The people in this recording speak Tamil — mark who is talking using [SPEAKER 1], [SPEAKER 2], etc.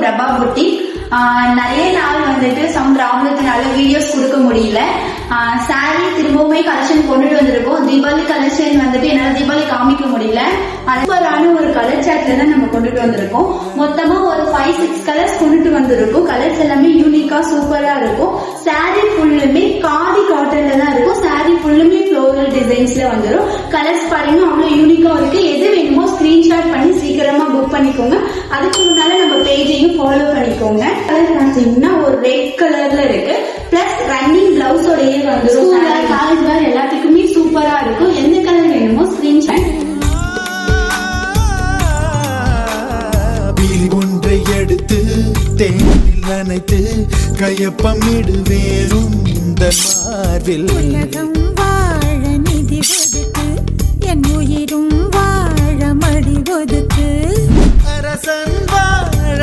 [SPEAKER 1] பிரபா புட்டிக். நிறைய நாள் வந்துட்டு சம் ப்ராப்ளத்தினால வீடியோஸ் கொடுக்க முடியல. சாரி திரும்பவுமே கலெக்ஷன் கொண்டுட்டு வந்திருக்கோம். தீபாவளி கலெக்ஷன் வந்துட்டு என்னால தீபாவளி காமிக்க முடியல. சூப்பரான ஒரு கலர் சார்ட்ல தான் நம்ம கொண்டுட்டு வந்திருக்கோம். மொத்தமா ஒரு 5-6 கலர்ஸ் கொண்டுட்டு வந்திருக்கோம். கலர்ஸ் எல்லாமே யூனிக்கா சூப்பரா இருக்கும். சாரி ஃபுல்லுமே காதி காட்டன்ல தான் இருக்கும். சாரி ஃபுல்லுமே ஃப்ளோரல் டிசைன்ஸ்ல வந்துடும். கலர்ஸ் பாருங்க அவ்வளவு யூனிக்கா இருக்கு. எது வேணுமோ ஸ்கிரீன்ஷாட் பண்ணி சீக்கிரமா புக் பண்ணிக்கோங்க. அதுக்கு முன்னால நம்ம பேஜையும் ஃபாலோ பண்ணிக்கோங்க. கலர் பார்த்தீங்கன்னா ஒரு ரெட் கலர்ல இருக்கு. பிளஸ் ரன்னிங் பிளவுஸோடயே வந்துடும். காலேஜ் வேர் எல்லாத்துக்குமே சூப்பரா இருக்கும். எந்த கலர் வேணுமோ ஸ்கிரீன்ஷாட்
[SPEAKER 2] ஒன்றை எடுத்து தேனில் நனைத்து கையப்பமிடுவேனும் இந்த மார்பில்
[SPEAKER 3] உலகம் வாழ நிதி ஒதுக்கு, என் உயிரும் வாழ மடி ஒதுக்கு.
[SPEAKER 2] அரசன் வாழ